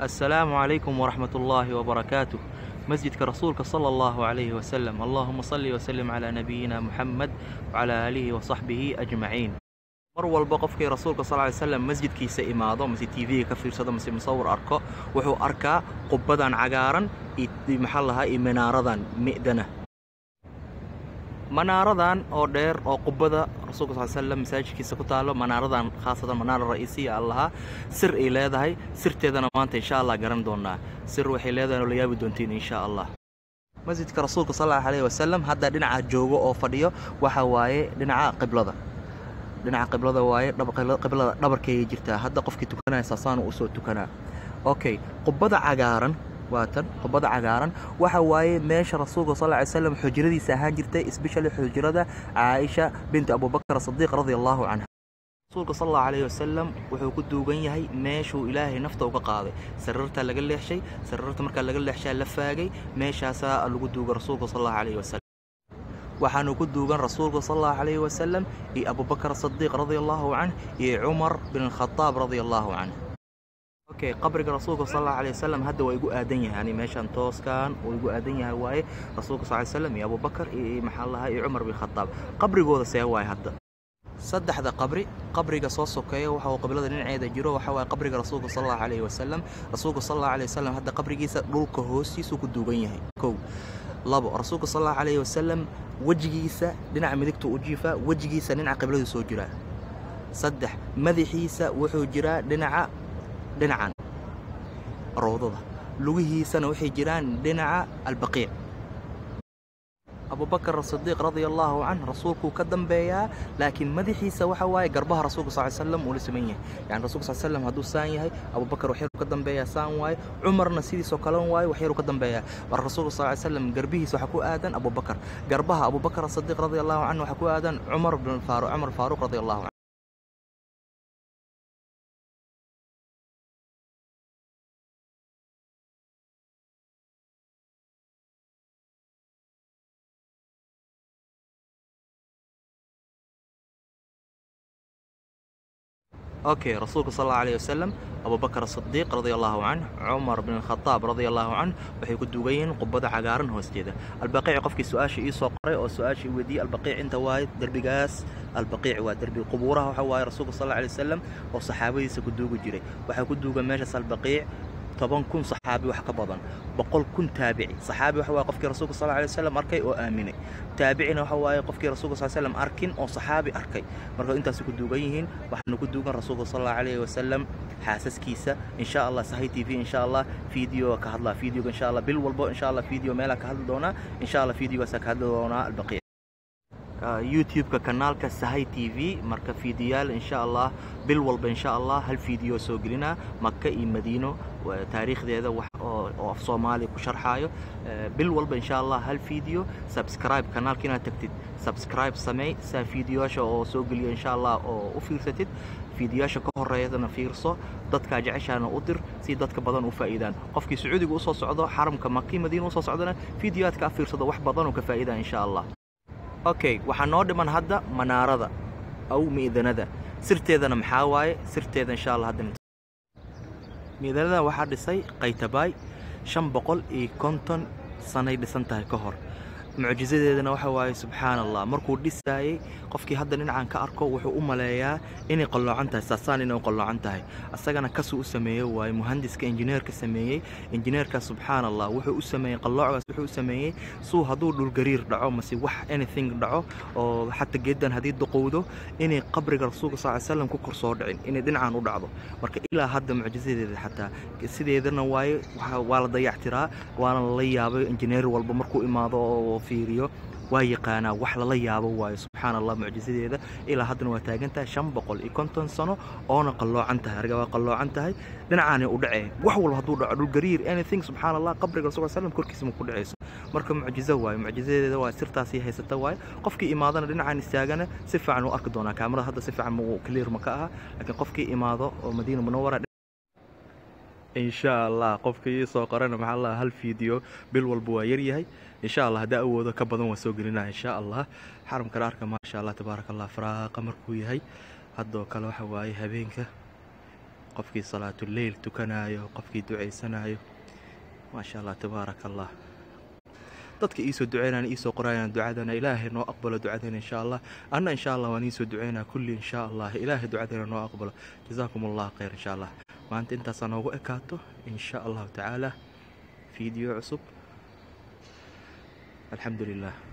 السلام عليكم ورحمة الله وبركاته. مسجد رسولك صلى الله عليه وسلم. اللهم صل وسلم على نبينا محمد وعلى آله وصحبه أجمعين. mar walba qofkii rasuulka sallallahu alayhi wasallam masjidkiisa imaado mise TV ka fiirsado mise musawir arko wuxuu arkaa qubbadan cagaaran iyo maxaa lahaa iminaaradan mi'dana manaaradan oo dheer oo qubbada rasuulka sallallahu alayhi wasallam masaajidkiisa ku taalo manaaradan khaasatan manaara ra'iisiya allaha sir ay leedahay sirteedana maanta insha Allah garan doonaa sir waxay leedahay oo la yaabi doontiin insha Allah masjidka rasuulka sallallahu alayhi wasallam hadda dhinaca joogo oo fadhiyo waxa waaye dhinaca qiblada dhinaca qiblada waaye qiblada dhabarkay jirtaa hadda qofkii tukanaya saasaan uu soo tukanaa okay qubbada cagaaran waatan qubbada cagaaran waxa waaye meesha rasuulka sallallahu alayhi wasallam xujradiisa ahaan jirtay especially xujrada Aisha bint Abu Bakr as-Siddiq radiyallahu anha rasuulka sallallahu alayhi wasallam wuxuu ku duugan yahay meeshuu Ilaahay nafta uga qaaday sariirta laga leexshay sariirta marka laga leexshay la faagay meeshaas lagu duugo rasuulka sallallahu alayhi wasallam waxaanu ku duugan rasuulka sallallahu alayhi wasallam iyo Abu Bakr as-Siddiq radiyallahu anhu iyo Umar bin Khattab radiyallahu anhu okay qabriga rasuulka sallallahu alayhi wasallam hadda way ugu aadan yahay meeshan tooskan way ugu aadan yahay waaye rasuulka sallallahu alayhi wasallam iyo Abu Bakr iyo maxallaha iyo Umar bin Khattab qabrigooda see waay hadda saddexda qabriga soo sokeeyo waxa uu qiblada dhinaceeda jiro waxa waa qabriga rasuulka sallallahu alayhi wasallam rasuulka sallallahu alayhi wasallam hadda qabrigiisa dhulka hoostiisa ku duugan yahay kow labo rasuulka sallallahu alayhi wasallam wajigiisa dhinaca midigta u jiifa wajigiisa dhinaca qiblada soo jira saddex madaxiisa wuxuu jiraa dhinacan roodada lugihiisana waxay jiraan dhinaca albaqii Abu Bakr as-Siddiq radiyallahu anhu rasuulku ka dambeeyaa laakiin madaxiisa waxa waaye garbaha rasuulka sallallahu alayhi wasallam uu la sameeyay yani rasuulka sallallahu alayhi wasallam haduu saan yahay Abu Bakr wuxuu ka dambeeyaa saan waaye Umarna sidiisoo kale waaye wuxuu ka dambeeyaa war rasuulka sallallahu alayhi wasallam garbihiisa waxa ku aadan Abu Bakr garbaha Abu Bakr as-Siddiq radiyallahu anhu waxa ku aadan Umar Faruq radiyallahu anhu اوكي رسولك صلى الله عليه وسلم ابو بكر الصديق رضي الله عنه عمر بن الخطاب رضي الله عنه waxay ku duugayeen qubada cagaaran hoosteeda albaqii qofkii su'aashi ii soo qoray oo su'aashi weydii albaqii inta waay darbigaas albaqii waa darbi qubuuraha waxa waay rasuulka sallallahu alayhi wasallam oo saxaabadiisa ku duugu jiray waxa ku duuga meesha albaqii 10,000 صحابي wax ka badan 100,000 taabici saxaabi waxa waa qofkii rasuulka sallallahu alayhi wasallam arkay oo aaminay taabicina waxa waa qofkii rasuulka sallallahu alayhi wasallam arkin oo saxaabi arkay marka intaas ku duugan yihiin waxaanu ku duugan rasuulka sallallahu alayhi wasallam xaasaskiisa insha Allah Sahih TV insha Allah video ka hadla video insha Allah bil walbo insha Allah video meel ka hadli doona insha Allah videogaas ka hadli doona albaqii YouTube kanaalka Sahih TV marka fiidiyaal insha Allah bil walba insha Allah hal video soo gelina Makka iyo Madiino taariikhdeeda wax oo af Soomaali ku sharxaayo bil walba insha Allah hal video subscribe kanaalkina tagtid subscribe samee sa videoyaasha oo soo geliyo insha Allah oo u fiirsatid videoyaasha ka horeeyadana fiirso dadka jeceshaana u dir si dadka badan u faa'iidaan qofkii Sacuudiga u soo socdo xaramka Makka Madiino u soo socdana videoyaadka fiirsado wax badan oo ka faa'iidaan insha Allah okay waxaan noo dhiman hadda manaarada aw miidanada sirteedana maxaa waaye sirteeda insha Allah hadda miidanada waxa dhisay Qaytabay 550 sanay dhisan tahay ka hor mucjizadeedana waxa waaye subhanallah markuu dhisaayay qofkii hadda dhinacan ka arko wuxuu u maleeyaa inay qalloocan tahay saasaan inay qalloocan tahay asagana kasu u sameeyay waaye muhandiska injineerka sameeyay injineerka subhanallah wuxuu u sameeyay qalloocaas wuxuu u sameeyay suu haduu dhul gariir dhaco mase wax anything dhaco oo hatta geedan hadii duqowdo inay qabriga rasuulka sallallahu alayhi wasallam ku kor soo dhicin inay dhinacan u dhacdo marka ilaa hadda mucjizadeeda xataa sideedana waaye waa la dayactiraa waana la yaabay injineer walba markuu imaado oo fiiriyo waa yaqaana wax la yaabo waayo subhanallah mucjizadeeda ilaa hadana waa taagantaa 550 sano oo qalloocan tahay argaa qalloocan tahay dhinacaani u dhacay wax walba haduu dhaco dhul gariir anything subhanallah qabriga rasuulka sallallahu alayhi wasallam korkiisa ma ku dhacayso marka mucjizo waayo mucjizadeeda waa sirtaasi haysata waayo qofkii imaadana dhinacaan istaagana si fiican u arki doona kaamirada hadda si fiican ma clear ma ka aha laakiin qofkii imaado oo Madiina Munawwara إن شاء الله قفكي سو قرنا مع الله هالفيديو بالوالبوا يريهي إن شاء الله هدا أود كبدون وسوق لنا إن شاء الله حرم كرارك ما شاء الله تبارك الله فراق مركوي هاي هدو كلو حواي هبينك qofkii salaatuleyl tukanayo, qofkii ducaysanayo. maasha allah tabaaraka allah. dadka iisoo duceynaan iisoo qorayaan ducadana ilaahay noo aqbalo ducadana insha allah. anna insha allah waan iisoo duceynaa kulli insha allah. ilaahay ducadana noo aqbalo. jazaakum allah khayr insha allah. maanta intaasaa noogu ekaato insha allahu tacaala. fiideo cusub. alxamdu lilah.